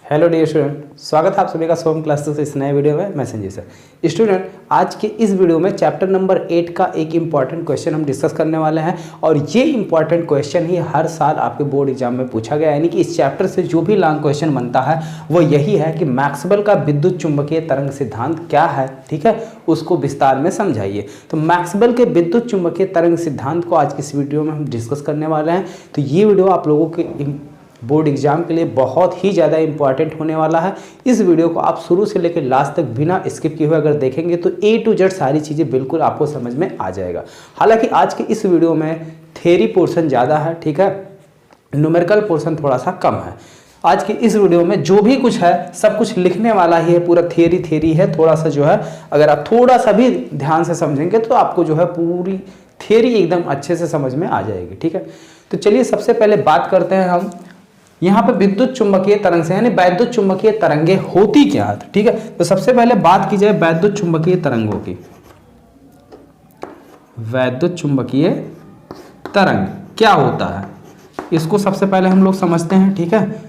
Hello dear student, स्वागत है आप सभी का सोम क्लासेस इस नए वीडियो में। मैं संजय सर। स्टूडेंट, आज के इस वीडियो में चैप्टर नंबर 8 का एक इम्पॉर्टेंट क्वेश्चन हम डिस्कस करने वाले हैं और ये इम्पॉर्टेंट क्वेश्चन ही हर साल आपके बोर्ड एग्जाम में पूछा गया है। यानी कि इस चैप्टर से जो भी लॉन्ग क्वेश्चन बनता है वो यही है कि मैक्सवेल का विद्युत चुंबकीय तरंग सिद्धांत क्या है, ठीक है, उसको विस्तार में समझाइए। तो मैक्सवेल के विद्युत चुंबकीय तरंग सिद्धांत को आज की इस वीडियो में हम डिस्कस करने वाले हैं। तो ये वीडियो आप लोगों के बोर्ड एग्जाम के लिए बहुत ही ज़्यादा इंपॉर्टेंट होने वाला है। इस वीडियो को आप शुरू से लेकर लास्ट तक बिना स्किप किए हुए अगर देखेंगे तो ए टू जेड सारी चीज़ें बिल्कुल आपको समझ में आ जाएगा। हालांकि आज के इस वीडियो में थ्योरी पोर्शन ज़्यादा है, ठीक है, न्यूमेरिकल पोर्शन थोड़ा सा कम है। आज की इस वीडियो में जो भी कुछ है सब कुछ लिखने वाला ही है, पूरा थ्योरी है। थोड़ा सा जो है अगर आप थोड़ा सा भी ध्यान से समझेंगे तो आपको जो है पूरी थ्योरी एकदम अच्छे से समझ में आ जाएगी, ठीक है। तो चलिए सबसे पहले बात करते हैं हम यहाँ पे विद्युत चुंबकीय तरंग से, यानी वैद्युत चुंबकीय तरंगे होती क्या है, ठीक है। तो सबसे पहले बात की जाए वैद्युत चुंबकीय तरंगों की। वैद्युत चुंबकीय तरंग क्या होता है इसको सबसे पहले हम लोग समझते हैं, ठीक है।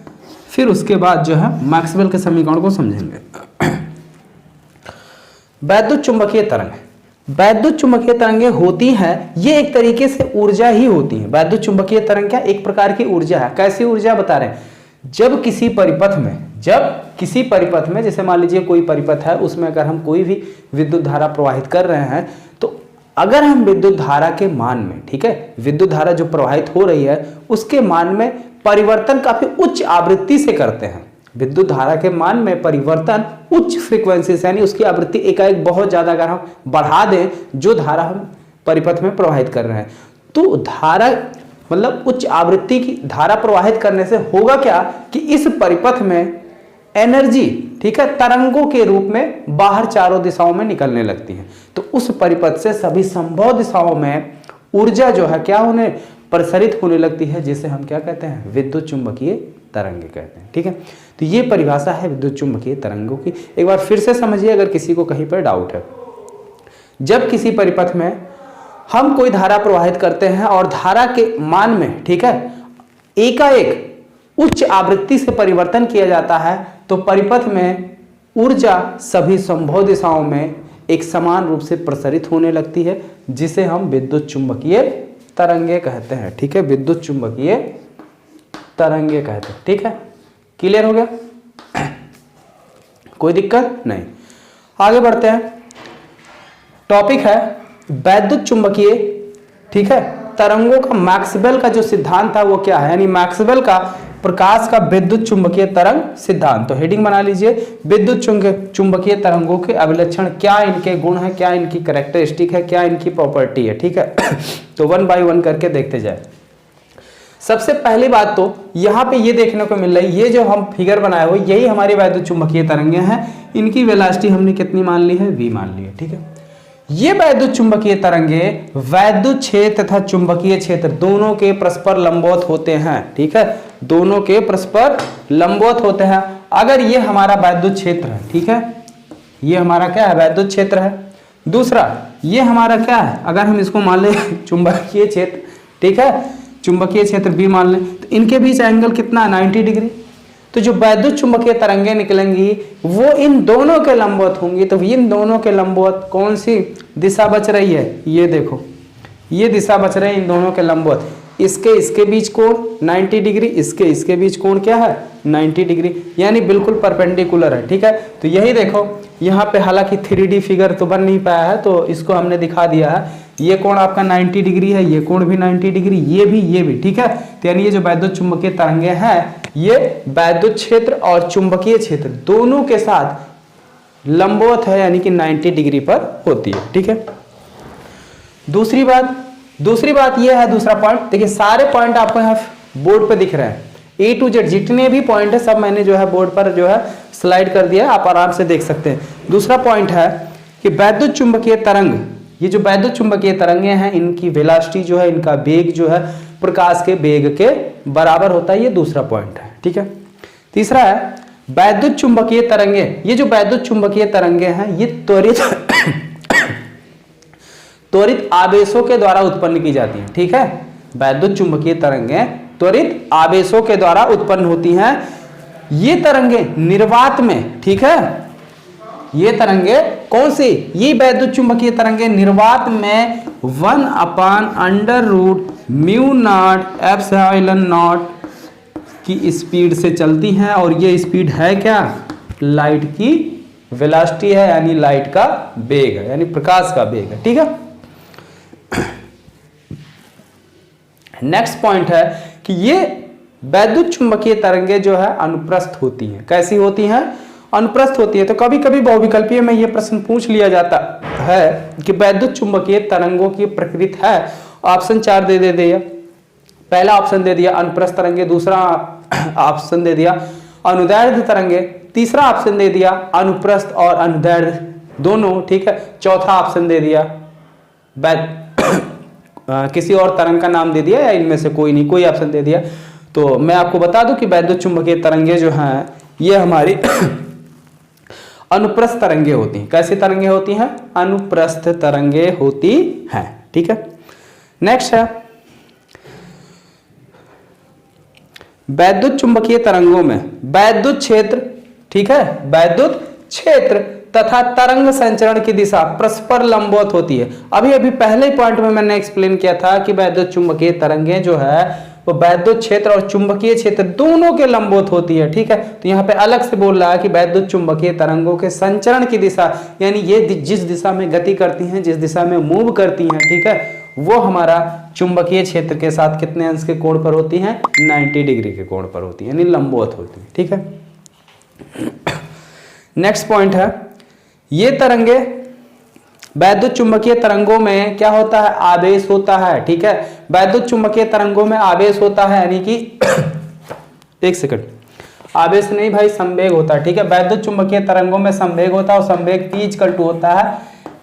फिर उसके बाद जो है मैक्सवेल के समीकरण को समझेंगे। वैद्युत चुंबकीय तरंग, वैद्युत चुंबकीय तरंगे होती हैं, ये एक तरीके से ऊर्जा ही होती है। वैद्युत चुंबकीय तरंग क्या एक प्रकार की ऊर्जा है। कैसी ऊर्जा बता रहे हैं, जब किसी परिपथ में जैसे मान लीजिए कोई परिपथ है, उसमें अगर हम कोई भी विद्युत धारा प्रवाहित कर रहे हैं तो अगर हम विद्युत धारा के मान में, ठीक है, विद्युत धारा जो प्रवाहित हो रही है उसके मान में परिवर्तन काफी उच्च आवृत्ति से करते हैं। विद्युत धारा के मान में परिवर्तन उच्च फ्रीक्वेंसी से, यानी उसकी आवृत्ति एकाएक बहुत ज्यादा अगर हम बढ़ा दें जो धारा हम परिपथ में प्रवाहित कर रहे हैं, तो धारा मतलब उच्च आवृत्ति की धारा प्रवाहित करने से होगा क्या कि इस परिपथ में एनर्जी, ठीक है, तरंगों के रूप में बाहर चारों दिशाओं में निकलने लगती है। तो उस परिपथ से सभी संभव दिशाओं में ऊर्जा जो है क्या होने प्रसारित होने लगती है, जिसे हम क्या कहते हैं, विद्युत चुंबकीय तरंगे कहते हैं, ठीक है। तो ये परिभाषा है विद्युत चुंबकीय तरंगों की। एक बार फिर से समझिए अगर किसी को कहीं पर डाउट है। जब किसी परिपथ में हम कोई धारा प्रवाहित करते हैं और धारा के मान में, ठीक है, एकाएक उच्च आवृत्ति से परिवर्तन किया जाता है तो परिपथ में ऊर्जा सभी संभव दिशाओं में एक समान रूप से प्रसारित होने लगती है, जिसे हम विद्युत चुंबकीय तरंगे कहते हैं, ठीक है, विद्युत चुंबकीय तरंगे कहते हैं, ठीक है। क्लियर हो गया, कोई दिक्कत नहीं। आगे बढ़ते हैं। टॉपिक है वैद्युत चुंबकीय, ठीक है, तरंगों का मैक्सवेल का जो सिद्धांत था वो क्या है, यानी मैक्सवेल का प्रकाश का विद्युत चुंबकीय तरंग सिद्धांत। तो हेडिंग बना लीजिए, विद्युत चुंबकीय तरंगों के अभिलक्षण, क्या इनके गुण है, क्या इनकी कैरेक्टरिस्टिक है, क्या इनकी प्रॉपर्टी है, ठीक है। तो वन बाय वन करके देखते जाए। सबसे पहली बात तो यहाँ पे ये देखने को मिल रही है, ये जो हम फिगर बनाए हुए यही हमारी वैद्युत चुंबकीय तरंगे हैं। इनकी वेलोसिटी हमने कितनी मान ली है, v मान ली है, ठीक है। ये वैद्युत चुंबकीय तरंगे वैद्युत क्षेत्र तथा चुंबकीय क्षेत्र दोनों के परस्पर लंबवत होते हैं, ठीक है, दोनों के परस्पर लंबवत होते हैं। अगर ये हमारा वैद्युत क्षेत्र है, ठीक है, ये हमारा क्या है, वैद्युत क्षेत्र है। दूसरा ये हमारा क्या है, अगर हम इसको मान लें चुंबकीय क्षेत्र, ठीक है, चुंबकीय क्षेत्र भी मान लें, तो इनके बीच एंगल कितना है, 90 डिग्री। तो जो वैद्युत चुंबकीय तरंगे निकलेंगी वो इन दोनों के लंबवत होंगी। तो इन दोनों के लंबवत कौन सी दिशा बच रही है, ये देखो, ये दिशा बच रही है इन दोनों के लंबवत। इसके बीच कोण 90 डिग्री, इसके बीच कोण क्या है, 90 डिग्री, यानी बिल्कुल परपेंडिकुलर है, ठीक है। तो यही देखो यहाँ पे, हालांकि 3D फिगर तो बन नहीं पाया है तो इसको हमने दिखा दिया है। ये कोण आपका 90 डिग्री है, ये कोण भी 90 डिग्री, ये भी, ठीक है। तो यानी ये जो वैद्युत चुंबकीय तरंगे हैं ये वैद्युत क्षेत्र और चुंबकीय क्षेत्र दोनों के साथ लंबवत है, यानी कि 90 डिग्री पर होती है, ठीक है। दूसरी बात ये है, दूसरा पॉइंट देखिए, सारे पॉइंट आपको यहाँ बोर्ड पे दिख रहे हैं, ए टू जेड जितने भी पॉइंट है सब मैंने जो है बोर्ड पर जो है स्लाइड कर दिया, आप आराम से देख सकते हैं। दूसरा पॉइंट है कि वैद्युत चुंबकीय तरंग, ये जो वैद्युत चुंबकीय तरंगे हैं इनकी वेलोसिटी जो है, इनका वेग जो है प्रकाश के वेग के बराबर होता है, ये दूसरा पॉइंट है, ठीक है। तीसरा है वैद्युत चुंबकीय तरंगे, ये जो वैद्युत चुंबकीय तरंगे हैं ये त्वरित आवेशों के द्वारा उत्पन्न की जाती है, ठीक है। वैद्युत चुंबकीय तरंगे त्वरित आवेशों के द्वारा उत्पन्न होती हैं। ये तरंगे निर्वात में, ठीक है, ये तरंगे कौन सी, ये वैद्युत चुंबकीय तरंगे निर्वात में 1/√μ0 की स्पीड से चलती हैं। और ये स्पीड है क्या, लाइट की वेलोसिटी है, यानी लाइट का वेग है, यानी प्रकाश का वेग है। ठीक है, नेक्स्ट पॉइंट है कि ये वैद्युत चुंबकीय तरंगे जो है अनुप्रस्थ होती हैं। कैसी होती हैं, अनुप्रस्थ होती है। तो कभी कभी बहुविकल्पीय में ये प्रश्न पूछ लिया जाता है कि वैद्युत चुंबकीय तरंगों की प्रकृति है। ऑप्शन 4 दे दिया, पहला ऑप्शन दे दिया अनुप्रस्थ तरंगे, दूसरा ऑप्शन दे दिया अनुदैर्ध्य तरंगे, तीसरा ऑप्शन दे दिया अनुप्रस्थ और अनुदैर्ध्य दोनों, ठीक है, चौथा ऑप्शन दे दिया किसी और तरंग का नाम दे दिया, या इनमें से कोई नहीं, कोई ऑप्शन दे दिया। तो मैं आपको बता दूं कि वैद्युत चुंबकीय तरंगे जो हैं ये हमारी अनुप्रस्थ तरंगे होती हैं। कैसी तरंगे होती हैं, अनुप्रस्थ तरंगे होती हैं। ठीक है, नेक्स्ट है वैद्युत चुंबकीय तरंगों में वैद्युत क्षेत्र, ठीक है, वैद्युत क्षेत्र तथा तरंग संचरण की दिशा परस्पर लंबवत होती है। अभी अभी पहले ही पॉइंट में मैंने एक्सप्लेन किया था कि वैद्युत चुंबकीय तरंगे जो है वो वैद्युत क्षेत्र और चुंबकीय क्षेत्र दोनों के लंबवत होती है। ठीक है, तो यहाँ पे अलग से बोल रहा है कि वैद्युत चुंबकीय तरंगों के संचरण की दिशा, यानी ये जिस दिशा में गति करती हैं, जिस दिशा में मूव करती हैं, ठीक है, वो हमारा चुंबकीय क्षेत्र के साथ कितने अंश के कोण पर होती हैं, 90 डिग्री के कोण पर होती है, यानी लंबवत होती है। ठीक है, नेक्स्ट पॉइंट है ये तरंगे वैद्युत चुंबकीय तरंगों में क्या होता है, आवेश होता है। ठीक है, वैद्युत चुंबकीय तरंगों में आवेश होता है, यानी कि एक सेकंड, आवेश नहीं भाई, संवेग होता है। ठीक है, वैद्युत चुंबकीय तरंगों में संवेग होता है और संवेग P = होता है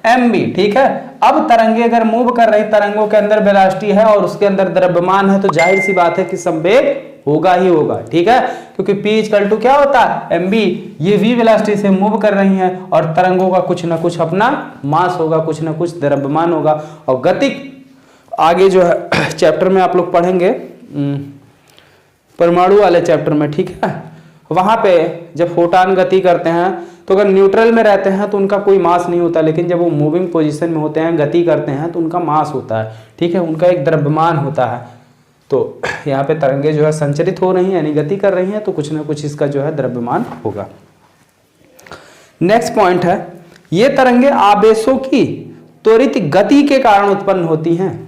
mv। ठीक है, अब तरंगे अगर मूव कर रही, तरंगों के अंदर वेलोसिटी है और उसके अंदर द्रव्यमान है, तो जाहिर सी बात है कि संवेग होगा ही होगा। ठीक है, क्योंकि P = क्या होता है, mv, ये v वेलोसिटी से मूव कर रही हैं और तरंगों का कुछ ना कुछ अपना मास होगा, कुछ ना कुछ द्रव्यमान होगा। और गति आगे जो है चैप्टर में आप लोग पढ़ेंगे, परमाणु वाले चैप्टर में, ठीक है, वहां पे जब फोटॉन गति करते हैं तो अगर न्यूट्रल में रहते हैं तो उनका कोई मास नहीं होता, लेकिन जब वो मूविंग पोजीशन में होते हैं, गति करते हैं, तो उनका मास होता है। ठीक है, उनका एक द्रव्यमान होता है। तो यहाँ पे तरंगे जो है संचरित हो रही हैं, यानी गति कर रही हैं, तो कुछ ना कुछ इसका जो है द्रव्यमान होगा। नेक्स्ट पॉइंट है ये तरंगे आवेशों की त्वरित गति के कारण उत्पन्न होती हैं।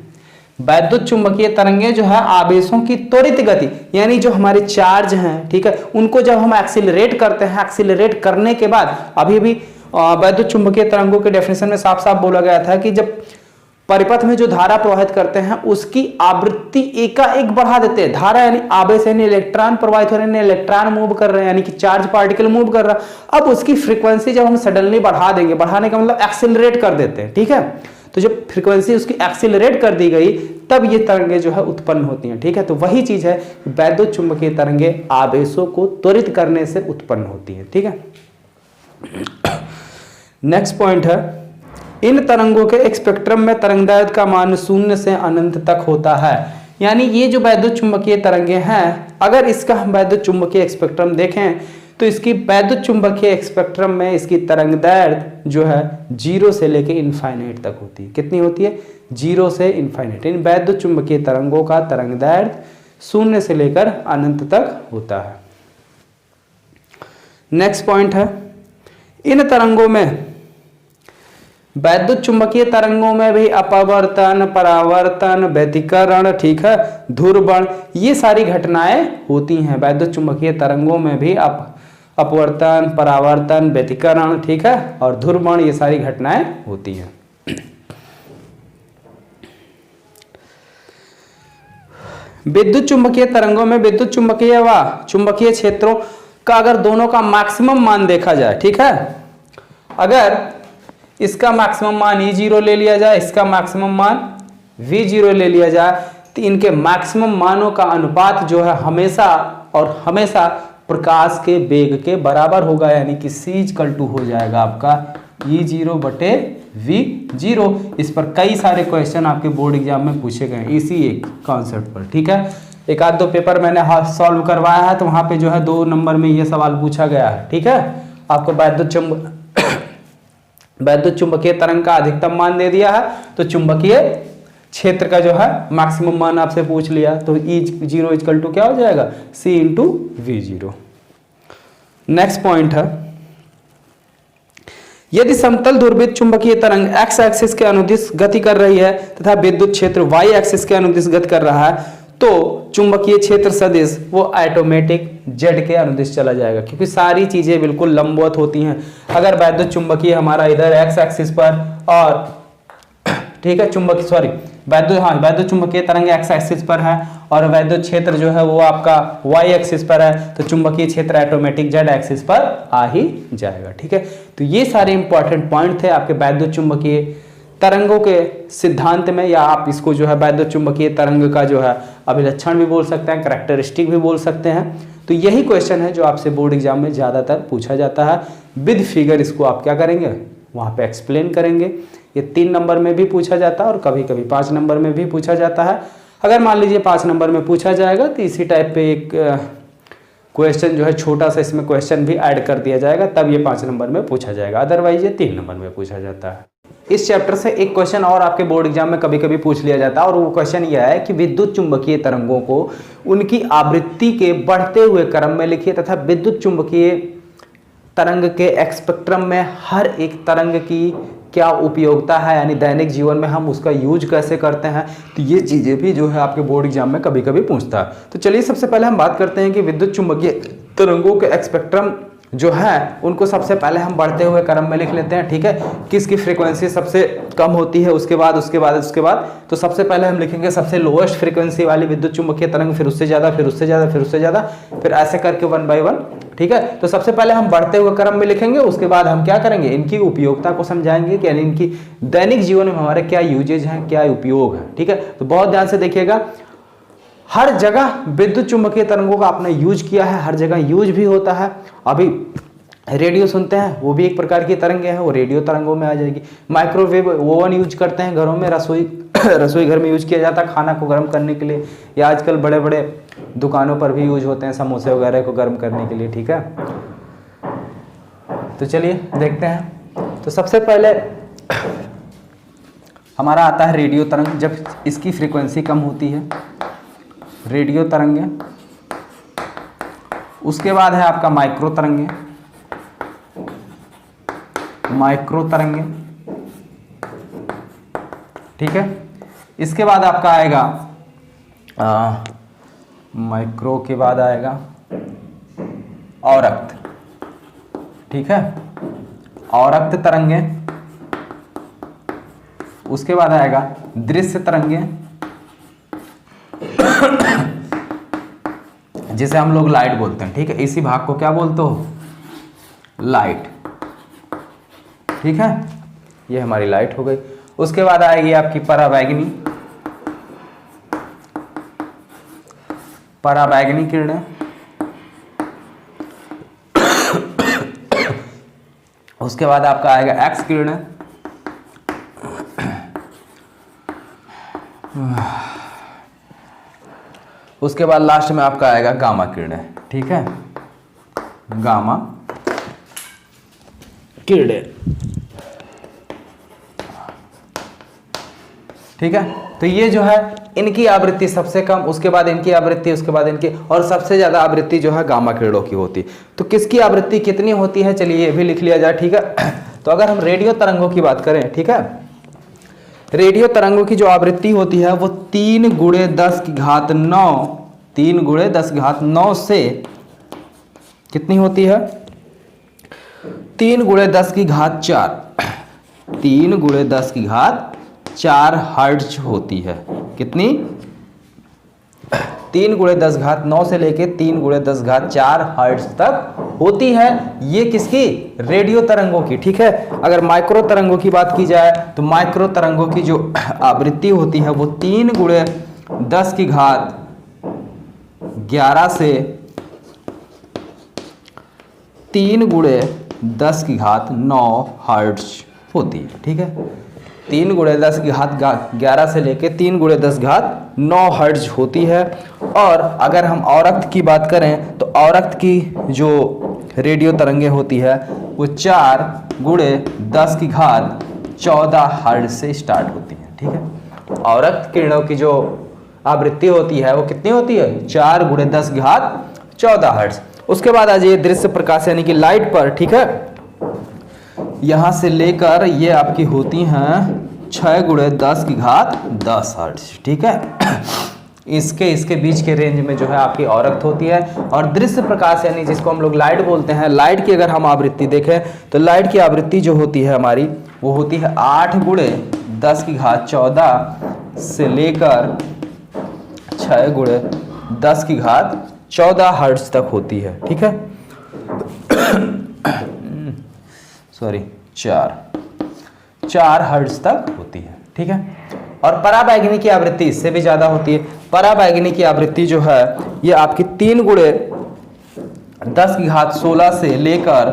वैद्युत चुंबकीय तरंगे जो है आवेशों की त्वरित गति, यानी जो हमारे चार्ज हैं, ठीक है, उनको जब हम एक्सीलरेट करते हैं, एक्सीलरेट करने के बाद, अभी भी वैद्युत चुंबकीय तरंगों के डेफिनेशन में साफ साफ बोला गया था कि जब परिपथ में जो धारा प्रवाहित करते हैं उसकी आवृत्ति एकाएक बढ़ा देते हैं। धारा यानी आवेश, यानी इलेक्ट्रॉन प्रवाहित हो रहे हैं, इलेक्ट्रॉन मूव कर रहे हैं, यानी कि चार्ज पार्टिकल मूव कर रहा है। अब उसकी फ्रीक्वेंसी जब हम सडनली बढ़ा देंगे, बढ़ाने का मतलब एक्सीलरेट कर देते हैं। ठीक है, तो जब फ्रीक्वेंसी उसकी एक्सीलरेट कर दी गई तब ये तरंगे जो है उत्पन्न होती हैं। ठीक है, तो वही चीज है, वैद्युत चुंबकीय तरंगे आवेशों को त्वरित करने से उत्पन्न होती है। ठीक है, नेक्स्ट पॉइंट है इन तरंगों के स्पेक्ट्रम में तरंगदैर्ध्य का मान 0 से अनंत तक होता है। यानी ये जो वैद्युत चुंबकीय तरंगे हैं, अगर इसका हम वैद्युत चुंबकीय स्पेक्ट्रम देखें तो इसकी वैद्युत चुंबकीय स्पेक्ट्रम में इसकी तरंगदैर्ध्य जो है 0 से लेकर इनफाइनाइट तक होती है। कितनी होती है, 0 से इनफाइनाइट। इन वैद्युत चुंबकीय तरंगों का तरंगदैर्ध्य 0 से लेकर अनंत तक होता है। नेक्स्ट पॉइंट है इन तरंगों में, वैद्युत चुंबकीय तरंगों में भी अपवर्तन, परावर्तन, व्यतिकरण, ठीक है, ध्रुवण, ये सारी घटनाएं होती हैं। वैद्युत चुंबकीय तरंगों में भी अपवर्तन, परावर्तन, व्यतिकरण, ठीक है, और ध्रुवण, ये सारी घटनाएं होती हैं। विद्युत चुंबकीय तरंगों में विद्युत चुंबकीय व चुंबकीय क्षेत्रों का अगर दोनों का मैक्सिमम मान देखा जाए, ठीक है, अगर इसका मैक्सिमम मान E0 ले लिया जाए, इसका मैक्सिमम मान V0 ले लिया जाए, तो इनके मैक्सिमम मानों का अनुपात जो है हमेशा और हमेशा प्रकाश के वेग के बराबर होगा, यानी कि C= हो जाएगा आपका E0/V0। इस पर कई सारे क्वेश्चन आपके बोर्ड एग्जाम में पूछे गए इसी एक कॉन्सेप्ट पर। ठीक है, एक आध दो पेपर मैंने सॉल्व करवाया है, तो वहां पे जो है 2 नंबर में ये सवाल पूछा गया है। ठीक है, आपको वैद्युत चुंबकीय तरंग का अधिकतम मान दे दिया है, तो चुंबकीय क्षेत्र का जो है मैक्सिमम मान आपसे पूछ लिया, तो E0 इक्वल टू क्या हो जाएगा, C into V0। Next point है, यदि समतल ध्रुवित चुंबकीय तरंग x एक्सिस के अनुदिश गति कर रही है तथा विद्युत क्षेत्र y एक्सिस के अनुदिश गति कर रहा है, तो चुंबकीय क्षेत्र सदिश वो ऑटोमेटिक z के अनुदिश चला जाएगा, क्योंकि सारी चीजें बिल्कुल लंबवत होती हैं। अगर वैद्युत चुंबकीय हमारा इधर x एक्सिस पर और ठीक है वैद्युत चुंबकीय तरंग x एक्सिस पर है और वैद्युत क्षेत्र जो है वो आपका y एक्सिस पर है, तो चुंबकीय क्षेत्र ऑटोमेटिक z एक्सिस पर आ ही जाएगा। ठीक है, तो ये सारे इंपॉर्टेंट पॉइंट थे आपके वैद्युत चुंबकीय तरंगों के सिद्धांत में, या आप इसको जो है वैद्युत चुंबकीय तरंग का जो है अभिलक्षण भी बोल सकते हैं, कैरेक्टरिस्टिक भी बोल सकते हैं। तो यही क्वेश्चन है जो आपसे बोर्ड एग्जाम में ज्यादातर पूछा जाता है। विद फिगर इसको आप क्या करेंगे, वहां पे एक्सप्लेन करेंगे। ये 3 नंबर में भी पूछा जाता है और कभी कभी 5 नंबर में भी पूछा जाता है। अगर मान लीजिए 5 नंबर में पूछा जाएगा तो इसी टाइप पे एक क्वेश्चन जो है छोटा सा इसमें क्वेश्चन भी ऐड कर दिया जाएगा, तब ये 5 नंबर में पूछा जाएगा, अदरवाइज ये 3 नंबर में पूछा जाता है। इस चैप्टर से एक क्वेश्चन और आपके बोर्ड एग्जाम में कभी कभी पूछ लिया जाता है, और वो क्वेश्चन यह है कि विद्युत चुंबकीय तरंगों को उनकी आवृत्ति के बढ़ते हुए क्रम में लिखिए तथा विद्युत चुंबकीय तरंग के स्पेक्ट्रम में हर एक तरंग की क्या उपयोगिता है, यानी दैनिक जीवन में हम उसका यूज कैसे करते हैं। तो ये चीजें भी जो है आपके बोर्ड एग्जाम में कभी कभी पूछता है। तो चलिए सबसे पहले हम बात करते हैं कि विद्युत चुंबकीय तरंगों के स्पेक्ट्रम जो है उनको सबसे पहले हम बढ़ते हुए क्रम में लिख लेते हैं। ठीक है, किसकी फ्रीक्वेंसी सबसे कम होती है, उसके बाद तो सबसे पहले हम लिखेंगे सबसे लोएस्ट फ्रीक्वेंसी वाली विद्युत चुंबकीय तरंग, फिर उससे ज्यादा, फिर उससे ज्यादा, फिर उससे ज्यादा, फिर ऐसे करके 1 बाय 1। ठीक है, तो सबसे पहले हम बढ़ते हुए क्रम में लिखेंगे, उसके बाद हम क्या करेंगे, इनकी उपयोगिता को समझाएंगे कि यानी इनकी दैनिक जीवन में हमारे क्या यूजेज हैं, क्या उपयोग है। ठीक है, तो बहुत ध्यान से देखिएगा, हर जगह विद्युत चुंबकीय तरंगों का आपने यूज किया है, हर जगह यूज भी होता है। अभी रेडियो सुनते हैं, वो भी एक प्रकार की तरंगें हैं, वो रेडियो तरंगों में आ जाएगी। माइक्रोवेव ओवन यूज करते हैं घरों में, रसोई घर में यूज किया जाता है खाना को गर्म करने के लिए, या आजकल बड़े बड़े दुकानों पर भी यूज होते हैं समोसे वगैरह को गर्म करने के लिए। ठीक है, तो चलिए देखते हैं। तो सबसे पहले हमारा आता है रेडियो तरंग, जब इसकी फ्रीक्वेंसी कम होती है, रेडियो तरंगे। उसके बाद है आपका माइक्रो तरंगे, ठीक है। इसके बाद आपका आएगा माइक्रो के बाद आएगा औरक्त, ठीक है, औरक्त तरंगे। उसके बाद आएगा दृश्य तरंगे, जिसे हम लोग लाइट बोलते हैं। ठीक है, इसी भाग को क्या बोलते हो, लाइट। ठीक है, ये हमारी लाइट हो गई। उसके बाद आएगी आपकी पराबैंगनी किरणें। उसके बाद आपका आएगा एक्स किरणें। उसके बाद लास्ट में आपका आएगा गामा किरणें। ठीक है, गामा किरणें। ठीक है, तो ये जो है इनकी आवृत्ति सबसे कम, उसके बाद इनकी आवृत्ति, उसके बाद इनकी, और सबसे ज्यादा आवृत्ति जो है गामा किरणों की होती। तो किसकी आवृत्ति कितनी होती है, चलिए ये भी लिख लिया जाए। ठीक है, तो अगर हम रेडियो तरंगों की बात करें, ठीक है, रेडियो तरंगों की जो आवृत्ति होती है वो 3 × 10⁹ से कितनी होती है, 3 × 10⁴, 3 × 10⁴ हर्ट्ज होती है। कितनी, 3 × 10⁹ से लेके 3 × 10⁴ हर्ट्ज तक होती है। ये किसकी, रेडियो तरंगों की। ठीक है, अगर माइक्रो तरंगों की बात की जाए तो माइक्रो तरंगों की जो आवृत्ति होती है वो 3 × 10⁻11 से 3 × 10⁹ हर्ट्ज होती है। ठीक है, 3 × 10⁻11 से लेके 3 × 9 हर्ट्ज होती है। और अगर हम औरक्त की बात करें तो औरक्त की जो रेडियो तरंगे होती है वो 4 गुणे 10 की घात 14 हर्ट्ज से स्टार्ट होती है। ठीक है, औरक्त किरणों की जो आवृत्ति होती है वो कितनी होती है? 4 गुणे 10 की घात 14 हर्ट्ज। उसके बाद आ जाइए दृश्य प्रकाश यानी कि लाइट पर। ठीक है, यहां से लेकर ये आपकी होती हैं 6 गुणे 10 की घात 10 हर्ट्ज। ठीक है, इसके बीच के रेंज में जो है आपकी औरक्त होती है। और दृश्य प्रकाश यानी जिसको हम लोग लाइट बोलते हैं, लाइट की अगर हम आवृत्ति देखें तो लाइट की आवृत्ति जो होती है हमारी वो होती है 8 गुणे 10 की घात 14 से लेकर 6 गुणे 10 की घात 14 हर्ट्ज तक होती है। ठीक है, सॉरी 4 हर्ट्ज तक होती है। ठीक है, और पराबैंगनी की आवृत्ति इससे भी ज्यादा होती है। पराबैंगनी की आवृत्ति जो है ये आपकी 3 गुणे 10 की घात 16 से लेकर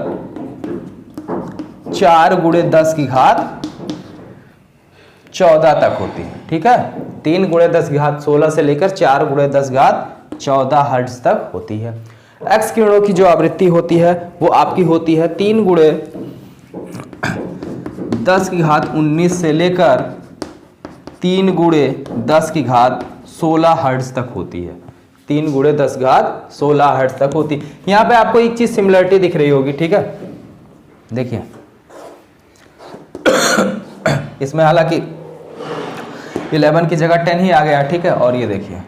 4 गुणे 10 की घात 14 तक होती है। ठीक है, 3 गुणे 10 की घात 16 से लेकर 4 गुणे 10 की घात 14 हर्ट्ज तक होती है। एक्स किरणों की जो आवृत्ति होती है वो आपकी होती है 3 गुणे 10 की घात 19 से लेकर 3 गुणे 10 की घात 16 हर्ट्ज तक होती है। 3 गुणे 10 की घात 16 हर्ट्ज तक होती है। यहां पे आपको एक चीज सिमिलरिटी दिख रही होगी। ठीक है, देखिए इसमें हालांकि 11 की जगह 10 ही आ गया। ठीक है, और ये देखिए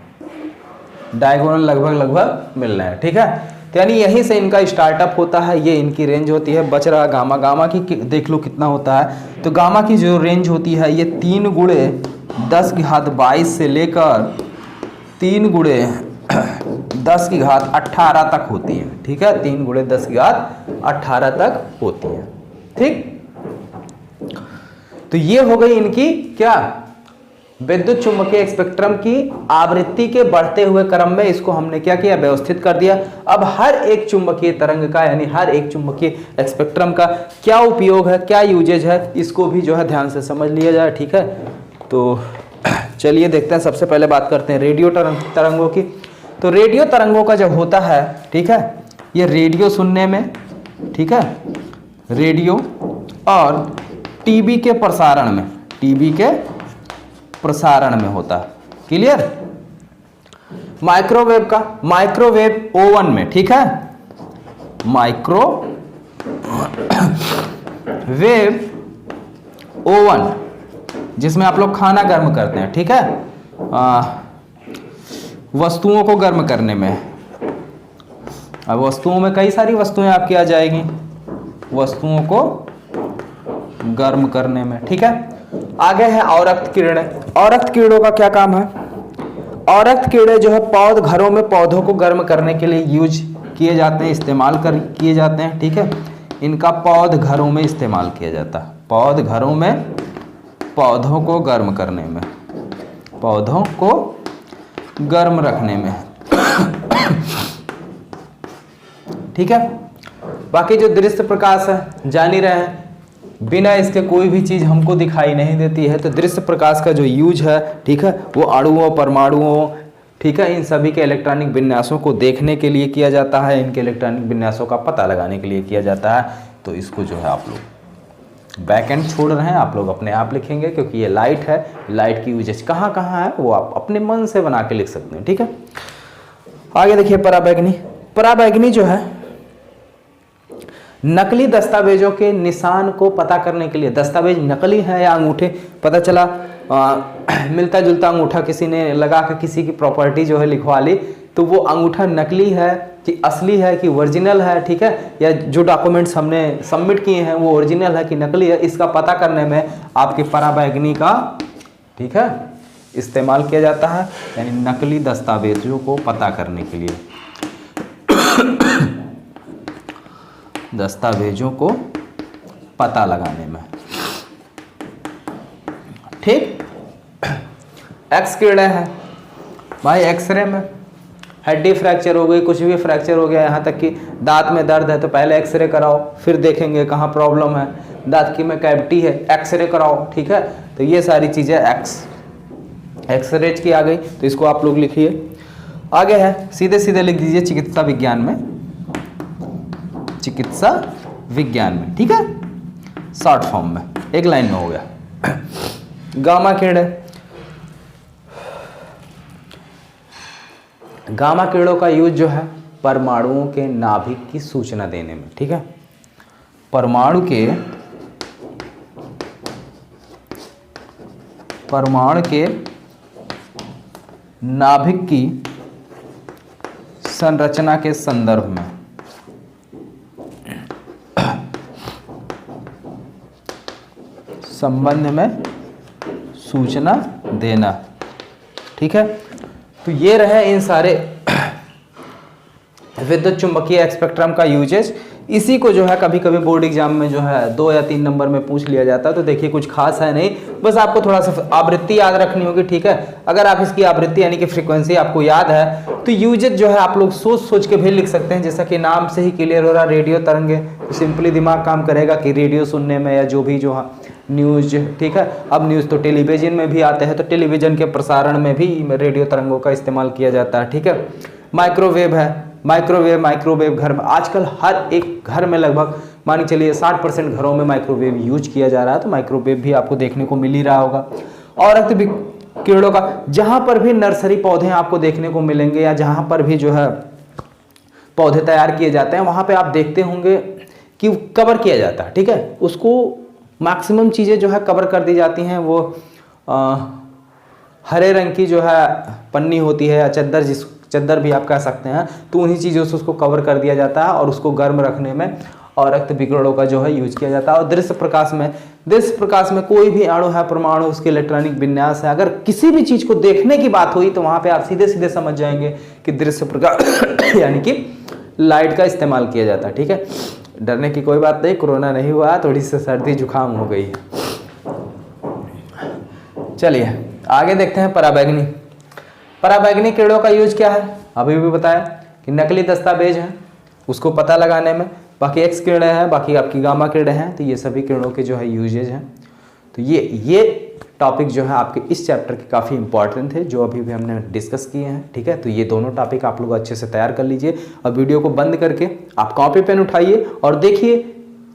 डायगोनल लगभग मिल रहे हैं। ठीक है, तो यानी यहीं से इनका स्टार्टअप होता है, ये इनकी रेंज होती है। बच रहा गामा की देख लो कितना होता है। तो गामा की जो रेंज होती है ये 3 गुणे 10 की घात 22 से लेकर 3 गुणे 10 की घात 18 तक होती है। ठीक है, 3 गुणे 10 की घात 18 तक होती है। ठीक, तो ये हो गई इनकी क्या, विद्युत चुम्बकीय स्पेक्ट्रम की आवृत्ति के बढ़ते हुए क्रम में इसको हमने क्या किया, व्यवस्थित कर दिया। अब हर एक चुंबकीय तरंग का यानी हर एक चुंबकीय स्पेक्ट्रम का क्या उपयोग है, क्या यूजेज है, इसको भी जो है ध्यान से समझ लिया जाए। ठीक है, तो चलिए देखते हैं। सबसे पहले बात करते हैं रेडियो तरंगों की। तो रेडियो तरंगों का जब होता है, ठीक है, ये रेडियो सुनने में, ठीक है, रेडियो और टीवी के प्रसारण में, टीवी के प्रसारण में होता है। क्लियर? माइक्रोवेव का, माइक्रोवेव ओवन में, ठीक है, माइक्रोवेव ओवन जिसमें आप लोग खाना गर्म करते हैं। ठीक है, वस्तुओं को गर्म करने में। अब वस्तुओं में कई सारी वस्तुएं आपकी आ जाएगी, वस्तुओं को गर्म करने में। ठीक है, आगे है औरक्त किरणें। औरक्त किरणों का क्या काम है? औरक्त किरणें जो है घरों में पौधों को गर्म करने के लिए यूज किए जाते हैं, किए जाते हैं। ठीक है, इनका पौध घरों में इस्तेमाल किया जाता है। पौध घरों में पौधों को गर्म करने में, पौधों को गर्म रखने में। ठीक है, बाकी जो दृश्य प्रकाश है जान ही रहे हैं, बिना इसके कोई भी चीज हमको दिखाई नहीं देती है। तो दृश्य प्रकाश का जो यूज है, ठीक है, वो अणुओं, परमाणुओं, ठीक है, इन सभी के इलेक्ट्रॉनिक विन्यासों को देखने के लिए किया जाता है, इनके इलेक्ट्रॉनिक विन्यासों का पता लगाने के लिए किया जाता है। तो इसको जो है आप लोग बैक एंड छोड़ रहे हैं, आप लोग अपने आप लिखेंगे, क्योंकि ये लाइट है। लाइट की यूजेज कहाँ कहाँ है वो आप अपने मन से बना के लिख सकते हैं। ठीक है, आगे देखिए पराबैंगनी। पराबैंगनी जो है नकली दस्तावेजों के निशान को पता करने के लिए, दस्तावेज नकली है या अंगूठे, पता चला मिलता जुलता अंगूठा किसी ने लगा कर किसी की प्रॉपर्टी जो है लिखवा ली, तो वो अंगूठा नकली है कि असली है कि ओरिजिनल है। ठीक है, या जो डॉक्यूमेंट्स हमने सबमिट किए हैं वो ओरिजिनल है कि नकली है, इसका पता करने में आपके पराबैंगनी का, ठीक है, इस्तेमाल किया जाता है, यानी नकली दस्तावेजों को पता करने के लिए, दस्तावेजों को पता लगाने में। ठीक, एक्स किरणें हैं भाई, एक्सरे में हड्डी फ्रैक्चर हो गई, कुछ भी फ्रैक्चर हो गया, यहाँ तक कि दांत में दर्द है तो पहले एक्सरे कराओ, फिर देखेंगे कहाँ प्रॉब्लम है। दांत की में कैविटी है, एक्सरे कराओ। ठीक है, तो ये सारी चीजें एक्स एक्सरेज की आ गई, तो इसको आप लोग लिखिए। आगे है, सीधे सीधे लिख दीजिए चिकित्सा विज्ञान में, चिकित्सा विज्ञान में, ठीक है, शॉर्ट फॉर्म में, एक लाइन में हो गया। गामा किरण है, गामा किरणों का यूज जो है परमाणुओं के नाभिक की सूचना देने में, ठीक है, परमाणु के नाभिक की संरचना के संदर्भ में संबंध में सूचना देना, ठीक है। तो ये रहे इन सारे विद्युत चुंबकीय स्पेक्ट्रम का यूजेज। इसी को जो है कभी कभी बोर्ड एग्जाम में जो है 2 या 3 नंबर में पूछ लिया जाता है। तो देखिए कुछ खास है नहीं, बस आपको थोड़ा सा आवृत्ति याद रखनी होगी, ठीक है। अगर आप इसकी आवृत्ति यानी कि फ्रीक्वेंसी आपको याद है तो यूजेज जो है आप लोग सोच सोच के भी लिख सकते हैं, जैसा कि नाम से ही क्लियर हो रहा, रेडियो तरंगे। तो सिंपली दिमाग काम करेगा कि रेडियो सुनने में या जो भी जो न्यूज, ठीक है। अब न्यूज़ तो टेलीविजन में भी आते हैं, तो टेलीविजन के प्रसारण में भी रेडियो तरंगों का इस्तेमाल किया जाता है, ठीक है। माइक्रोवेव है, माइक्रोवेव घर में आजकल हर एक घर में लगभग मान के चलिए 60% घरों में माइक्रोवेव यूज किया जा रहा है। तो माइक्रोवेव भी आपको देखने को मिल ही रहा होगा। और किरणों का जहां पर भी नर्सरी पौधे आपको देखने को मिलेंगे या जहां पर भी जो है पौधे तैयार किए जाते हैं, वहां पे आप देखते होंगे कि कवर किया जाता है, ठीक है। उसको मैक्सिमम चीजें जो है कवर कर दी जाती हैं। वो हरे रंग की जो है पन्नी होती है या चद्दर भी आप कह सकते हैं, तो उन्हीं चीज़ों से उसको कवर कर दिया जाता है और उसको गर्म रखने में और रक्त विकिरणों का जो है यूज किया जाता है। और दृश्य प्रकाश में कोई भी अणु है, परमाणु, उसके इलेक्ट्रॉनिक विन्यास है, अगर किसी भी चीज को देखने की बात हुई तो वहां पे आप सीधे सीधे समझ जाएंगे कि दृश्य प्रकाश यानी कि लाइट का इस्तेमाल किया जाता है, ठीक है। डरने की कोई बात नहीं, कोरोना नहीं हुआ, थोड़ी सी सर्दी जुकाम हो गई है। चलिए आगे देखते हैं पराबैंगनी। पराबैंगनी किरणों का यूज क्या है, अभी भी बताया कि नकली दस्तावेज है उसको पता लगाने में। बाकी एक्स किरणें हैं, बाकी आपकी गामा किरणें हैं, तो ये सभी किरणों के जो है यूजेज हैं। तो ये टॉपिक जो है आपके इस चैप्टर के काफ़ी इंपॉर्टेंट थे, जो अभी भी हमने डिस्कस किए हैं, ठीक है। तो ये दोनों टॉपिक आप लोग अच्छे से तैयार कर लीजिए। अब वीडियो को बंद करके आप कॉपी पेन उठाइए और देखिए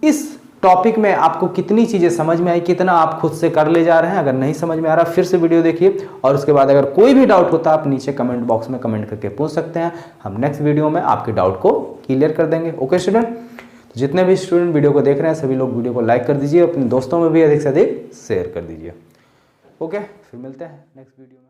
इस टॉपिक में आपको कितनी चीज़ें समझ में आई, कितना आप खुद से कर ले जा रहे हैं। अगर नहीं समझ में आ रहा फिर से वीडियो देखिए, और उसके बाद अगर कोई भी डाउट होता है आप नीचे कमेंट बॉक्स में कमेंट करके पूछ सकते हैं। हम नेक्स्ट वीडियो में आपके डाउट को क्लियर कर देंगे। ओके स्टूडेंट, तो जितने भी स्टूडेंट वीडियो को देख रहे हैं सभी लोग वीडियो को लाइक कर दीजिए, अपने दोस्तों में भी अधिक से अधिक शेयर कर दीजिए। ओके, फिर मिलते हैं नेक्स्ट वीडियो में।